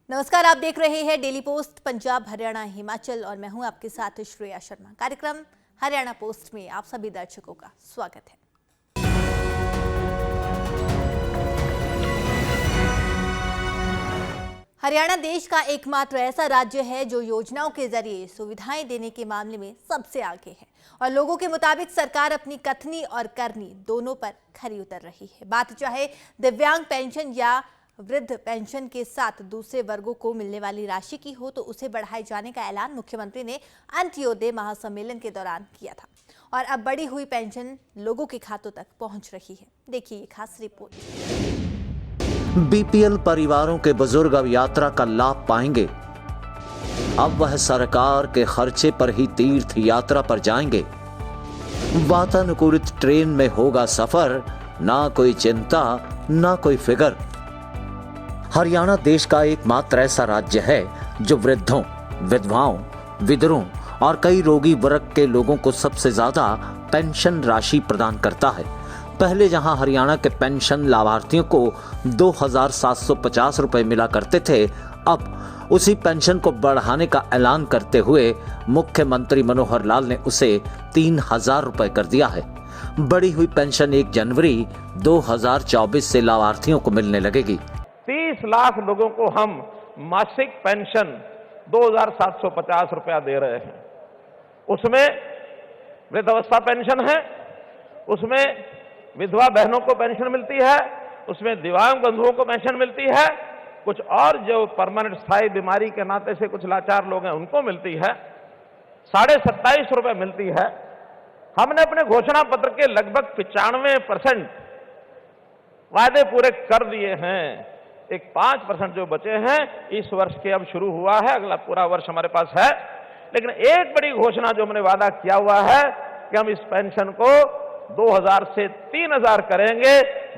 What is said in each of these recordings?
नमस्कार, आप देख रहे हैं डेली पोस्ट पंजाब हरियाणा हिमाचल और मैं हूं आपके साथ श्रेया शर्मा। कार्यक्रम हरियाणा पोस्ट में आप सभी दर्शकों का स्वागत है। हरियाणा देश का एकमात्र ऐसा राज्य है जो योजनाओं के जरिए सुविधाएं देने के मामले में सबसे आगे है और लोगों के मुताबिक सरकार अपनी कथनी और करनी दोनों पर खरी उतर रही है। बात चाहे दिव्यांग पेंशन या वृद्ध पेंशन के साथ दूसरे वर्गों को मिलने वाली राशि की हो, तो उसे बढ़ाए जाने का ऐलान मुख्यमंत्री ने अंत्योदय महासम्मेलन के दौरान किया था और अब बढ़ी हुई पेंशन लोगों के खातों तक पहुंच रही है। देखिए ये खास रिपोर्ट। बीपीएल परिवारों के बुजुर्ग अब यात्रा का लाभ पाएंगे। अब वह सरकार के खर्चे पर ही तीर्थ यात्रा पर जाएंगे। वातानुकूलित ट्रेन में होगा सफर, ना कोई चिंता ना कोई फिक्र। हरियाणा देश का एकमात्र ऐसा राज्य है जो वृद्धों, विधवाओं, विधुरों और कई रोगी वर्ग के लोगों को सबसे ज्यादा पेंशन राशि प्रदान करता है। पहले जहां हरियाणा के पेंशन लाभार्थियों को 2,750 रुपए मिला करते थे, अब उसी पेंशन को बढ़ाने का ऐलान करते हुए मुख्यमंत्री मनोहर लाल ने उसे 3,000 रुपए कर दिया है। बढ़ी हुई पेंशन 1 जनवरी 2024 से लाभार्थियों को मिलने लगेगी। 30 लाख लोगों को हम मासिक पेंशन 2,750 रुपया दे रहे हैं। उसमें वृद्धावस्था पेंशन है, उसमें विधवा बहनों को पेंशन मिलती है, उसमें दिव्यांग बंधुओं को पेंशन मिलती है, कुछ और जो परमानेंट स्थायी बीमारी के नाते से कुछ लाचार लोग हैं उनको मिलती है, 27.5 रुपए मिलती है। हमने अपने घोषणा पत्र के लगभग 95% वायदे पूरे कर दिए हैं। एक 5% जो बचे हैं इस वर्ष के अब शुरू हुआ है, अगला पूरा वर्ष हमारे पास है। लेकिन एक बड़ी घोषणा जो हमने वादा किया हुआ है कि हम इस पेंशन को 2,000 से 3,000 करेंगे।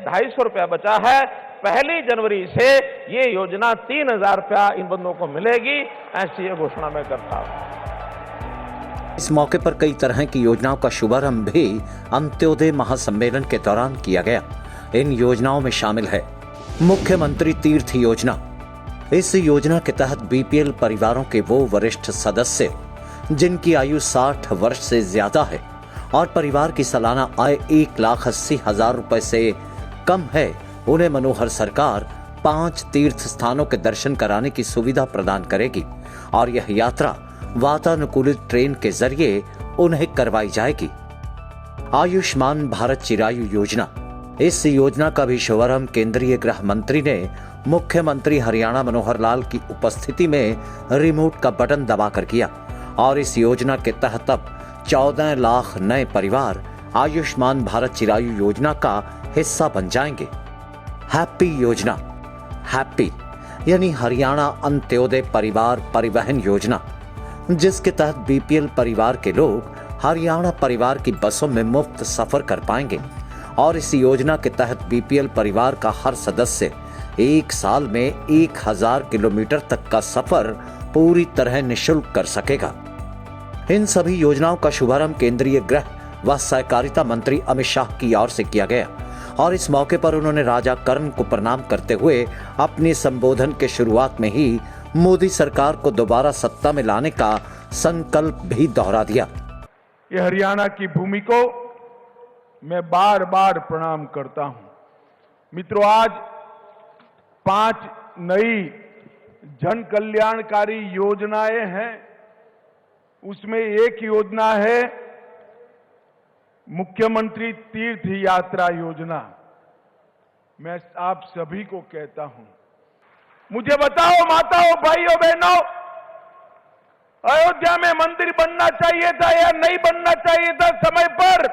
250 रुपया बचा है। 1 जनवरी से ये योजना 3,000 रुपया इन बंदों को मिलेगी, ऐसी ये घोषणा मैं करता हूं। इस मौके पर कई तरह की योजनाओं का शुभारंभ भी अंत्योदय महासम्मेलन के दौरान किया गया। इन योजनाओं में शामिल है मुख्यमंत्री तीर्थ योजना। इस योजना के तहत बीपीएल परिवारों के वो वरिष्ठ सदस्य जिनकी आयु 60 वर्ष से ज्यादा है और परिवार की सालाना आय 1,80,000 रुपए से कम है, उन्हें मनोहर सरकार 5 तीर्थ स्थानों के दर्शन कराने की सुविधा प्रदान करेगी और यह यात्रा वातानुकूलित ट्रेन के जरिए उन्हें करवाई जाएगी। आयुष्मान भारत चिरायु योजना। इस योजना का भी शुभारंभ केंद्रीय गृह मंत्री ने मुख्यमंत्री हरियाणा मनोहर लाल की उपस्थिति में रिमोट का बटन दबाकर किया और इस योजना के तहत अब 14 लाख नए परिवार आयुष्मान भारत चिरायु योजना का हिस्सा बन जाएंगे। हैप्पी योजना। हैप्पी यानी हरियाणा अंत्योदय परिवार परिवहन योजना, जिसके तहत बीपीएल परिवार के लोग हरियाणा परिवार की बसों में मुफ्त सफर कर पाएंगे और इस योजना के तहत बीपीएल परिवार का हर सदस्य 1 साल में 1,000 किलोमीटर तक का सफर पूरी तरह निःशुल्क कर सकेगा। इन सभी योजनाओं का शुभारंभ केंद्रीय गृह व सहकारिता मंत्री अमित शाह की ओर से किया गया और इस मौके पर उन्होंने राजा कर्ण को प्रणाम करते हुए अपने संबोधन के शुरुआत में ही मोदी सरकार को दोबारा सत्ता में लाने का संकल्प भी दोहरा दिया। ये हरियाणा की भूमि को मैं बार बार प्रणाम करता हूं। मित्रों, आज 5 नई जन कल्याणकारी योजनाएं हैं। उसमें एक योजना है मुख्यमंत्री तीर्थ यात्रा योजना। मैं आप सभी को कहता हूं, मुझे बताओ माताओं, भाइयों, बहनों, अयोध्या में मंदिर बनना चाहिए था या नहीं बनना चाहिए था समय पर?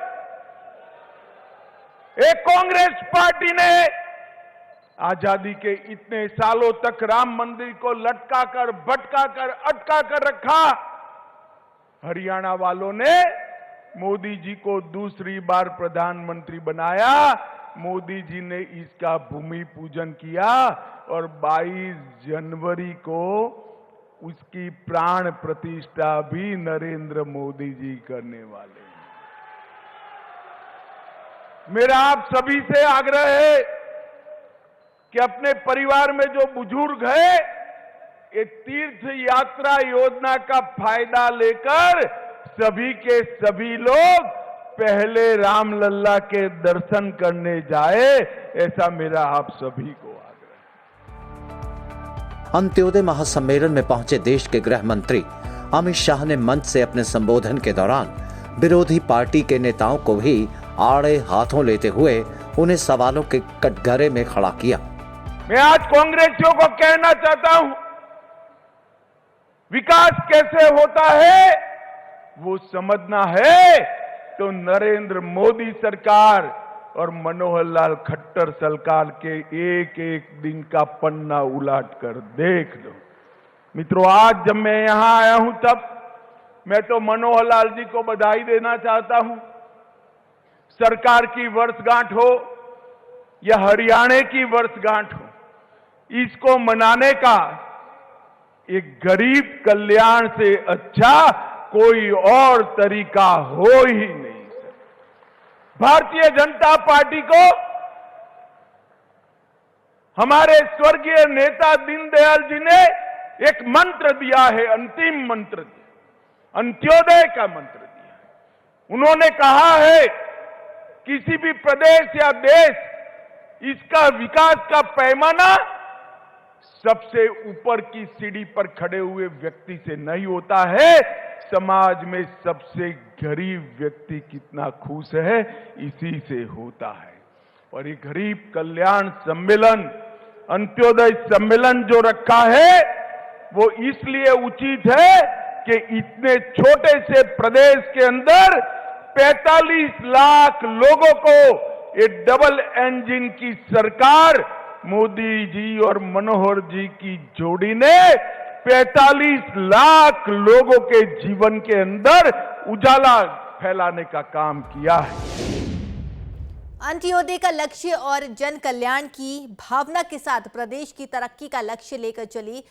एक कांग्रेस पार्टी ने आजादी के इतने सालों तक राम मंदिर को लटका कर, भटका कर, अटका कर रखा। हरियाणा वालों ने मोदी जी को दूसरी बार प्रधानमंत्री बनाया। मोदी जी ने इसका भूमि पूजन किया और 22 जनवरी को उसकी प्राण प्रतिष्ठा भी नरेंद्र मोदी जी करने वाले हैं। मेरा आप सभी से आग्रह है कि अपने परिवार में जो बुजुर्ग है ये तीर्थ यात्रा योजना का फायदा लेकर सभी के सभी लोग पहले रामलल्ला के दर्शन करने जाए, ऐसा मेरा आप सभी को आग्रह है। अंत्योदय महासम्मेलन में पहुंचे देश के गृह मंत्री अमित शाह ने मंच से अपने संबोधन के दौरान विरोधी पार्टी के नेताओं को भी आड़े हाथों लेते हुए उन्हें सवालों के कटघरे में खड़ा किया। मैं आज कांग्रेसियों को कहना चाहता हूं, विकास कैसे होता है वो समझना है तो नरेंद्र मोदी सरकार और मनोहर लाल खट्टर सरकार के एक एक दिन का पन्ना उलट कर देख लो। मित्रों, आज जब मैं यहां आया हूं तब मैं तो मनोहर लाल जी को बधाई देना चाहता हूं। सरकार की वर्षगांठ हो या हरियाणा की वर्षगांठ हो, इसको मनाने का एक गरीब कल्याण से अच्छा कोई और तरीका हो ही नहीं सकता। भारतीय जनता पार्टी को हमारे स्वर्गीय नेता दीनदयाल जी ने एक मंत्र दिया है, अंतिम मंत्र दिया, अंत्योदय का मंत्र दिया है। उन्होंने कहा है किसी भी प्रदेश या देश इसका विकास का पैमाना सबसे ऊपर की सीढ़ी पर खड़े हुए व्यक्ति से नहीं होता है, समाज में सबसे गरीब व्यक्ति कितना खुश है इसी से होता है। और ये गरीब कल्याण सम्मेलन, अंत्योदय सम्मेलन जो रखा है वो इसलिए उचित है कि इतने छोटे से प्रदेश के अंदर 45 लाख लोगों को ये डबल इंजन की सरकार मोदी जी और मनोहर जी की जोड़ी ने 45 लाख लोगों के जीवन के अंदर उजाला फैलाने का काम किया है। अंत्योदय का लक्ष्य और जन कल्याण की भावना के साथ प्रदेश की तरक्की का लक्ष्य लेकर चली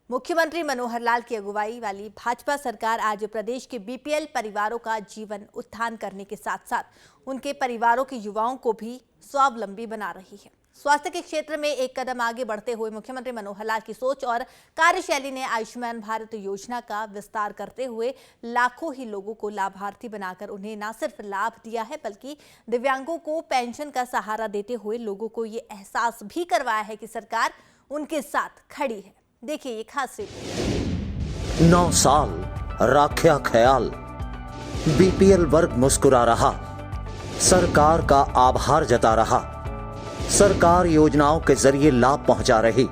मुख्यमंत्री मनोहर लाल की अगुवाई वाली भाजपा सरकार आज प्रदेश के बीपीएल परिवारों का जीवन उत्थान करने के साथ साथ उनके परिवारों के युवाओं को भी स्वावलंबी बना रही है। स्वास्थ्य के क्षेत्र में एक कदम आगे बढ़ते हुए मुख्यमंत्री मनोहर लाल की सोच और कार्यशैली ने आयुष्मान भारत योजना का विस्तार करते हुए लाखों ही लोगों को लाभार्थी बनाकर उन्हें न सिर्फ लाभ दिया है बल्कि दिव्यांगों को पेंशन का सहारा देते हुए लोगों को ये एहसास भी करवाया है कि सरकार उनके साथ खड़ी है। देखिए ये खास रिपोर्ट। 9 साल राख्या ख्याल, बीपीएल वर्ग मुस्कुरा रहा, सरकार का आभार जता रहा, सरकार योजनाओं के जरिए लाभ पहुंचा रही,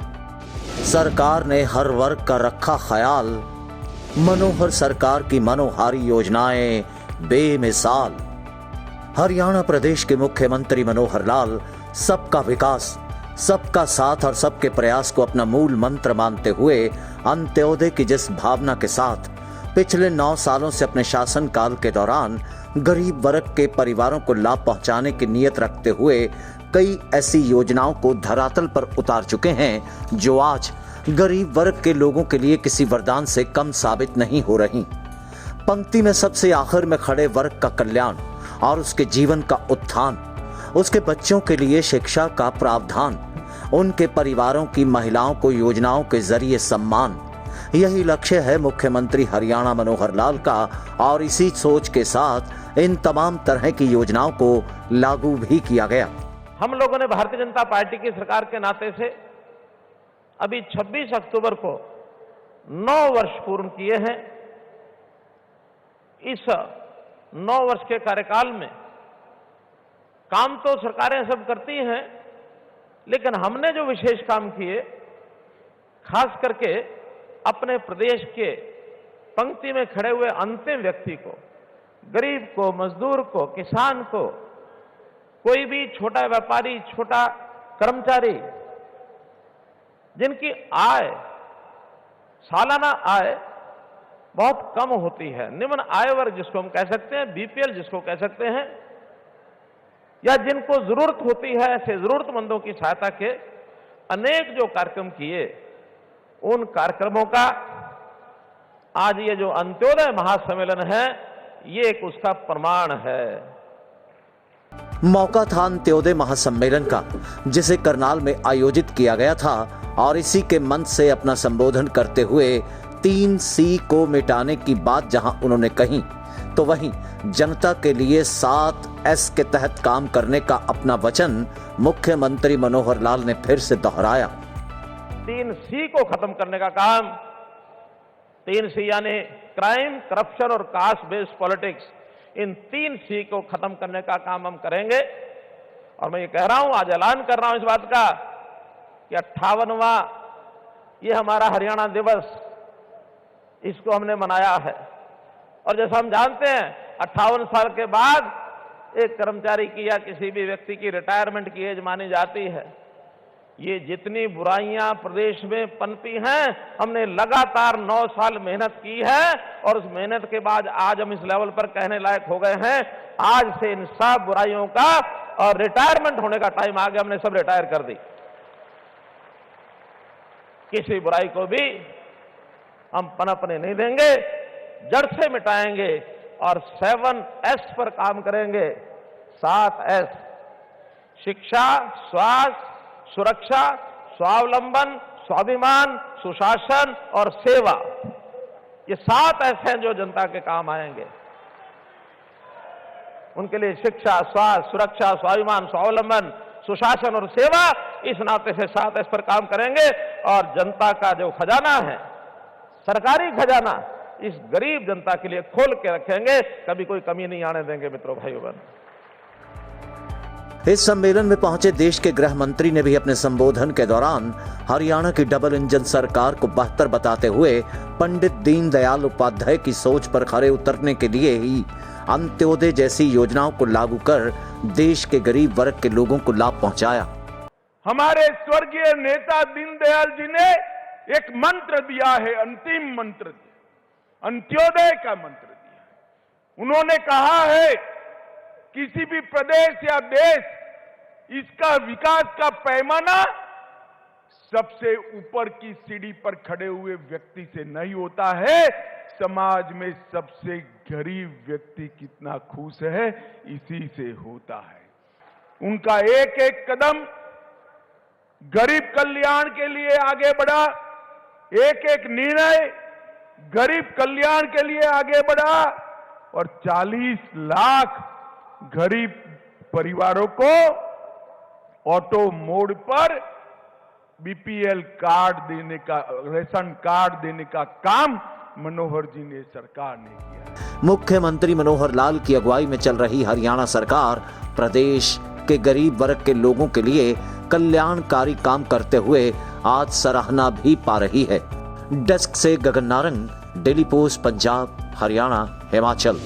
सरकार ने हर वर्ग का रखा ख्याल, मनोहर सरकार की मनोहारी योजनाएं बेमिसाल। हरियाणा प्रदेश के मुख्यमंत्री मनोहर लाल सबका विकास, सबका साथ और सबके प्रयास को अपना मूल मंत्र मानते हुए अंत्योदय की जिस भावना के साथ पिछले 9 सालों से अपने शासनकाल के दौरान गरीब वर्ग के परिवारों को लाभ पहुंचाने की नीयत रखते हुए कई ऐसी योजनाओं को धरातल पर उतार चुके हैं जो आज गरीब वर्ग के लोगों के लिए किसी वरदान से कम साबित नहीं हो रही। पंक्ति में सबसे आखिर में खड़े वर्ग का कल्याण और उसके जीवन का उत्थान, उसके बच्चों के लिए शिक्षा का प्रावधान, उनके परिवारों की महिलाओं को योजनाओं के जरिए सम्मान, यही लक्ष्य है मुख्यमंत्री हरियाणा मनोहर लाल का। और इसी सोच के साथ इन तमाम तरह की योजनाओं को लागू भी किया गया। हम लोगों ने भारतीय जनता पार्टी की सरकार के नाते से अभी 26 अक्टूबर को 9 वर्ष पूर्ण किए हैं। इस 9 वर्ष के कार्यकाल में काम तो सरकारें सब करती हैं, लेकिन हमने जो विशेष काम किए, खास करके अपने प्रदेश के पंक्ति में खड़े हुए अंतिम व्यक्ति को, गरीब को, मजदूर को, किसान को, कोई भी छोटा व्यापारी, छोटा कर्मचारी जिनकी आय, सालाना आय बहुत कम होती है, निम्न आय वर्ग जिसको हम कह सकते हैं, बीपीएल जिसको कह सकते हैं, या जिनको जरूरत होती है, ऐसे जरूरतमंदों की सहायता के अनेक जो कार्यक्रम किए, उन कार्यक्रमों का आज ये जो अंत्योदय महासम्मेलन है, ये एक उसका प्रमाण है। मौका था अंत्योदय महासम्मेलन का, जिसे करनाल में आयोजित किया गया था और इसी के मंच से अपना संबोधन करते हुए 3C को मिटाने की बात जहां उन्होंने कही, तो वहीं जनता के लिए 7S के तहत काम करने का अपना वचन मुख्यमंत्री मनोहर लाल ने फिर से दोहराया। 3C को खत्म करने का काम, 3C यानी क्राइम, करप्शन और कास्ट बेस्ड पॉलिटिक्स, इन 3C को खत्म करने का काम हम करेंगे। और मैं ये कह रहा हूं, आज ऐलान कर रहा हूं इस बात का कि 58वां ये हमारा हरियाणा दिवस, इसको हमने मनाया है। और जैसा हम जानते हैं 58 साल के बाद एक कर्मचारी की या किसी भी व्यक्ति की रिटायरमेंट की एज मानी जाती है। ये जितनी बुराइयां प्रदेश में पनपी हैं, हमने लगातार 9 साल मेहनत की है और उस मेहनत के बाद आज हम इस लेवल पर कहने लायक हो गए हैं। आज से इन सब बुराइयों का और रिटायरमेंट होने का टाइम आ गया, हमने सब रिटायर कर दी। किसी बुराई को भी हम पनपने नहीं देंगे, जड़ से मिटाएंगे और 7S पर काम करेंगे। 7S, शिक्षा, स्वास्थ्य, सुरक्षा, स्वावलंबन, स्वाभिमान, सुशासन और सेवा, ये 7S हैं जो जनता के काम आएंगे। उनके लिए शिक्षा, स्वास्थ्य, सुरक्षा, स्वाभिमान, स्वावलंबन, सुशासन और सेवा, इस नाते से 7S पर काम करेंगे। और जनता का जो खजाना है, सरकारी खजाना, इस गरीब जनता के लिए खोल के रखेंगे, कभी कोई कमी नहीं आने देंगे। मित्रों, भाइयों बहनों, इस सम्मेलन में पहुंचे देश के गृह मंत्री ने भी अपने संबोधन के दौरान हरियाणा की डबल इंजन सरकार को बेहतर बताते हुए पंडित दीनदयाल उपाध्याय की सोच पर खरे उतरने के लिए ही अंत्योदय जैसी योजनाओं को लागू कर देश के गरीब वर्ग के लोगों को लाभ पहुंचाया। हमारे स्वर्गीय नेता दीनदयाल जी ने एक मंत्र दिया है, अंतिम मंत्र, अंत्योदय का मंत्र दिया। उन्होंने कहा है किसी भी प्रदेश या देश, इसका विकास का पैमाना सबसे ऊपर की सीढ़ी पर खड़े हुए व्यक्ति से नहीं होता है, समाज में सबसे गरीब व्यक्ति कितना खुश है इसी से होता है। उनका एक एक कदम गरीब कल्याण के लिए आगे बढ़ा, एक एक निर्णय गरीब कल्याण के लिए आगे बढ़ा और 40 लाख गरीब परिवारों को ऑटो मोड पर बीपीएल कार्ड देने का, रेशन कार्ड देने का काम मनोहर जी ने, सरकार ने किया। मुख्यमंत्री मनोहर लाल की अगुवाई में चल रही हरियाणा सरकार प्रदेश के गरीब वर्ग के लोगों के लिए कल्याणकारी काम करते हुए आज सराहना भी पा रही है। डेस्क से गगन नारंग, डेली पोस्ट, पंजाब, हरियाणा, हिमाचल।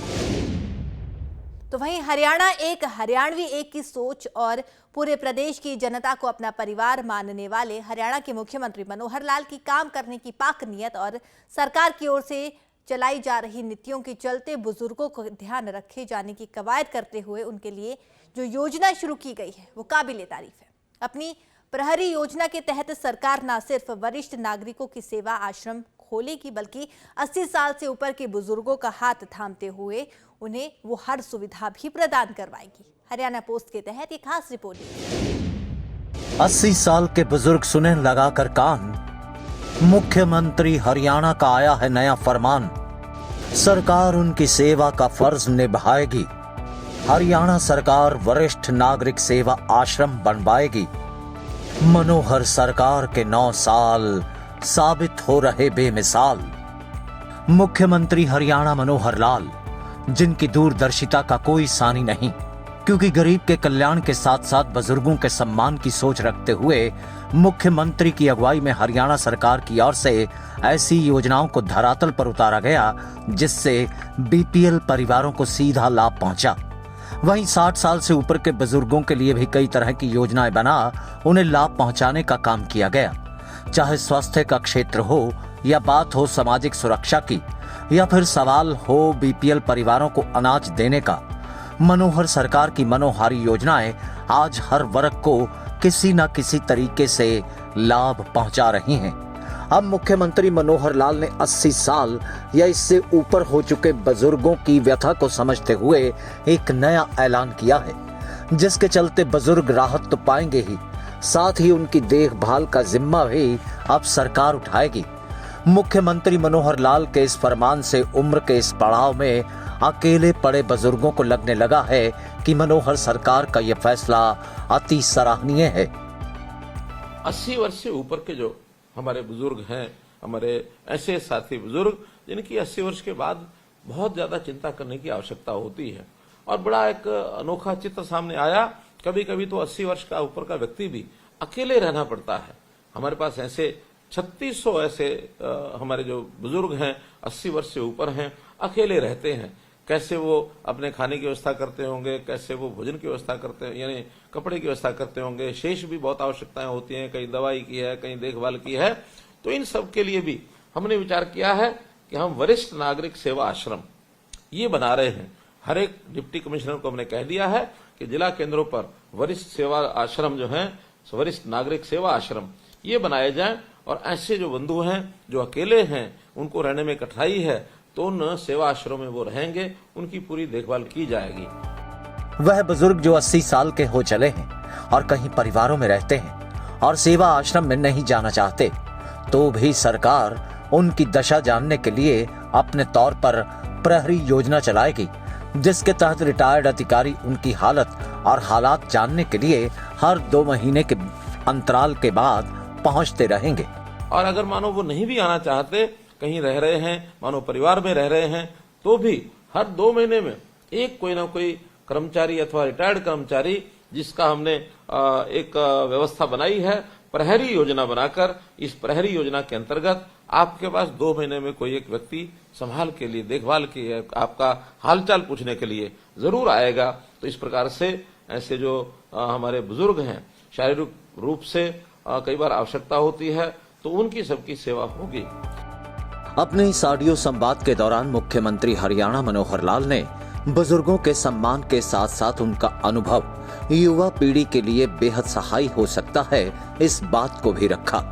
तो वहीं हरियाणा एक हरियाणवी एक की सोच और पूरे प्रदेश की जनता को अपना परिवार मानने वाले हरियाणा के मुख्यमंत्री मनोहर लाल की काम करने की पाक नियत और सरकार की ओर से चलाई जा रही नीतियों के चलते बुजुर्गों को ध्यान रखे जाने की कवायद करते हुए उनके लिए जो योजना शुरू की गई है वो काबिले तारीफ है। अपनी प्रहरी योजना के तहत सरकार न सिर्फ वरिष्ठ नागरिकों की सेवा आश्रम खोलेगी बल्कि 80 साल से ऊपर के बुजुर्गों का हाथ थामते हुए उन्हें वो हर सुविधा भी प्रदान करवाएगी। हरियाणा पोस्ट के तहत एक खास रिपोर्ट। 80 साल के बुजुर्ग सुने लगाकर कान, मुख्यमंत्री हरियाणा का आया है नया फरमान, सरकार उनकी सेवा का फर्ज निभाएगी। हरियाणा सरकार वरिष्ठ नागरिक सेवा आश्रम बनवाएगी। मनोहर सरकार के 9 साल साबित हो रहे बेमिसाल। मुख्यमंत्री हरियाणा मनोहर लाल, जिनकी दूरदर्शिता का कोई सानी नहीं, क्योंकि गरीब के कल्याण के साथ साथ बुजुर्गों के सम्मान की सोच रखते हुए मुख्यमंत्री की अगुवाई में हरियाणा सरकार की ओर से ऐसी योजनाओं को धरातल पर उतारा गया जिससे बीपीएल परिवारों को सीधा लाभ पहुंचा। वहीं 60 साल से ऊपर के बुजुर्गों के लिए भी कई तरह की योजनाएं बना उन्हें लाभ पहुंचाने का काम किया गया। चाहे स्वास्थ्य का क्षेत्र हो या बात हो सामाजिक सुरक्षा की या फिर सवाल हो बीपीएल परिवारों को अनाज देने का, मनोहर सरकार की मनोहारी योजनाएं आज हर वर्ग को किसी न किसी तरीके से लाभ पहुंचा रही हैं। अब मुख्यमंत्री मनोहर लाल ने 80 साल या इससे ऊपर हो चुके बुजुर्गों की व्यथा को समझते हुए एक नया ऐलान किया है, जिसके चलते बुजुर्ग राहत तो पाएंगे ही, साथ ही उनकी देखभाल का जिम्मा भी अब सरकार उठाएगी। मुख्यमंत्री मनोहर लाल के इस फरमान से उम्र के इस पड़ाव में अकेले पड़े बुजुर्गों को लगने लगा है कि मनोहर सरकार का यह फैसला अति सराहनीय है। 80 वर्ष से ऊपर के जो हमारे बुजुर्ग हैं, हमारे ऐसे साथी बुजुर्ग जिनकी 80 वर्ष के बाद बहुत ज्यादा चिंता करने की आवश्यकता होती है, और बड़ा एक अनोखा चित्र सामने आया। कभी कभी तो 80 वर्ष का ऊपर का व्यक्ति भी अकेले रहना पड़ता है। हमारे पास ऐसे 3600 ऐसे हमारे जो बुजुर्ग हैं 80 वर्ष से ऊपर हैं, अकेले रहते हैं। कैसे वो अपने खाने की व्यवस्था करते होंगे, कैसे वो भोजन की व्यवस्था करते हैं, यानी कपड़े की व्यवस्था करते होंगे। शेष भी बहुत आवश्यकताएं होती हैं, कहीं दवाई की है, कहीं देखभाल की है। तो इन सब के लिए भी हमने विचार किया है कि हम वरिष्ठ नागरिक सेवा आश्रम ये बना रहे हैं। हर एक डिप्टी कमिश्नर को हमने कह दिया है कि जिला केंद्रों पर वरिष्ठ सेवा आश्रम जो हैं, वरिष्ठ नागरिक सेवा आश्रम ये बनाए जाएं, और ऐसे जो बंधु हैं जो अकेले हैं, उनको रहने में कठिनाई है, तो उन सेवा आश्रम में वो रहेंगे, उनकी पूरी देखभाल की जाएगी। वह बुजुर्ग जो 80 साल के हो चले हैं और कहीं परिवारों में रहते हैं और सेवा आश्रम में नहीं जाना चाहते, तो भी सरकार उनकी दशा जानने के लिए अपने तौर पर प्रहरी योजना चलाएगी, जिसके तहत रिटायर्ड अधिकारी उनकी हालत और हालात जानने के लिए हर 2 महीने के अंतराल के बाद पहुंचते रहेंगे। और अगर मानो वो नहीं भी आना चाहते, कहीं रह रहे हैं, मानो परिवार में रह रहे हैं, तो भी हर 2 महीने में एक कोई ना कोई कर्मचारी अथवा रिटायर्ड कर्मचारी, जिसका हमने एक व्यवस्था बनाई है प्रहरी योजना बनाकर, इस प्रहरी योजना के अंतर्गत आपके पास 2 महीने में कोई एक व्यक्ति संभाल के लिए, देखभाल के लिए, आपका हालचाल पूछने के लिए जरूर आएगा। तो इस प्रकार से ऐसे जो हमारे बुजुर्ग हैं, शारीरिक रूप से कई बार आवश्यकता होती है, तो उनकी सबकी सेवा होगी। अपने इस ऑडियो संवाद के दौरान मुख्यमंत्री हरियाणा मनोहर लाल ने बुजुर्गों के सम्मान के साथ साथ उनका अनुभव युवा पीढ़ी के लिए बेहद सहायक हो सकता है, इस बात को भी रखा।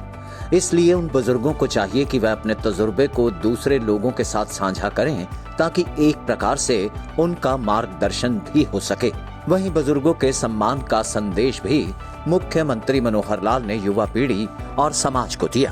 इसलिए उन बुजुर्गों को चाहिए कि वह अपने तजुर्बे को दूसरे लोगों के साथ साझा करें, ताकि एक प्रकार से उनका मार्गदर्शन भी हो सके। वहीं बुजुर्गों के सम्मान का संदेश भी मुख्यमंत्री मनोहर लाल ने युवा पीढ़ी और समाज को दिया।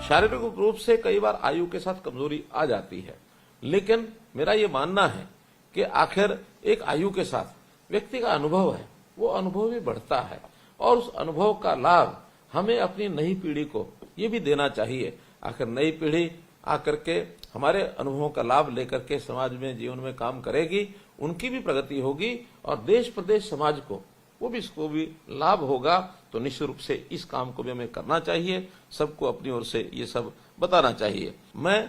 शारीरिक रूप से कई बार आयु के साथ कमजोरी आ जाती है, लेकिन मेरा ये मानना है कि आखिर एक आयु के साथ व्यक्ति का अनुभव है, वो अनुभव भी बढ़ता है, और उस अनुभव का लाभ हमें अपनी नई पीढ़ी को ये भी देना चाहिए। आखिर नई पीढ़ी आकर के हमारे अनुभवों का लाभ लेकर के समाज में, जीवन में काम करेगी, उनकी भी प्रगति होगी, और देश प्रदेश समाज को इसको भी लाभ होगा। तो निश्चित रूप से इस काम को भी हमें करना चाहिए, सबको अपनी ओर से ये सब बताना चाहिए। मैं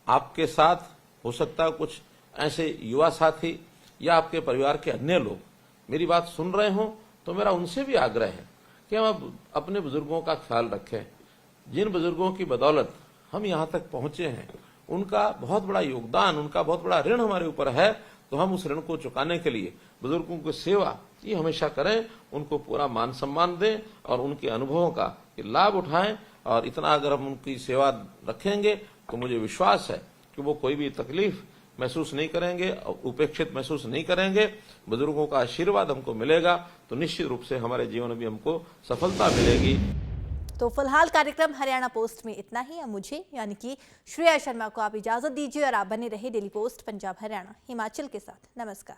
आपके साथ, हो सकता है कुछ ऐसे युवा साथी या आपके परिवार के अन्य लोग मेरी बात सुन रहे हों, तो मेरा उनसे भी आग्रह है कि हम अपने बुजुर्गों का ख्याल रखें। जिन बुजुर्गों की बदौलत हम यहाँ तक पहुंचे हैं, उनका बहुत बड़ा योगदान, उनका बहुत बड़ा ऋण हमारे ऊपर है, तो हम उस ऋण को चुकाने के लिए बुजुर्गों की सेवा ये हमेशा करें, उनको पूरा मान सम्मान दें और उनके अनुभवों का लाभ उठाएं। और इतना अगर हम उनकी सेवा रखेंगे, तो मुझे विश्वास है कि वो कोई भी तकलीफ महसूस नहीं करेंगे, उपेक्षित महसूस नहीं करेंगे। बुजुर्गों का आशीर्वाद हमको मिलेगा, तो निश्चित रूप से हमारे जीवन में हमको सफलता मिलेगी। तो फिलहाल कार्यक्रम हरियाणा पोस्ट में इतना ही। अब मुझे यानी कि श्रेया शर्मा को आप इजाजत दीजिए, और आप बने रहे डेली पोस्ट पंजाब हरियाणा हिमाचल के साथ। नमस्कार।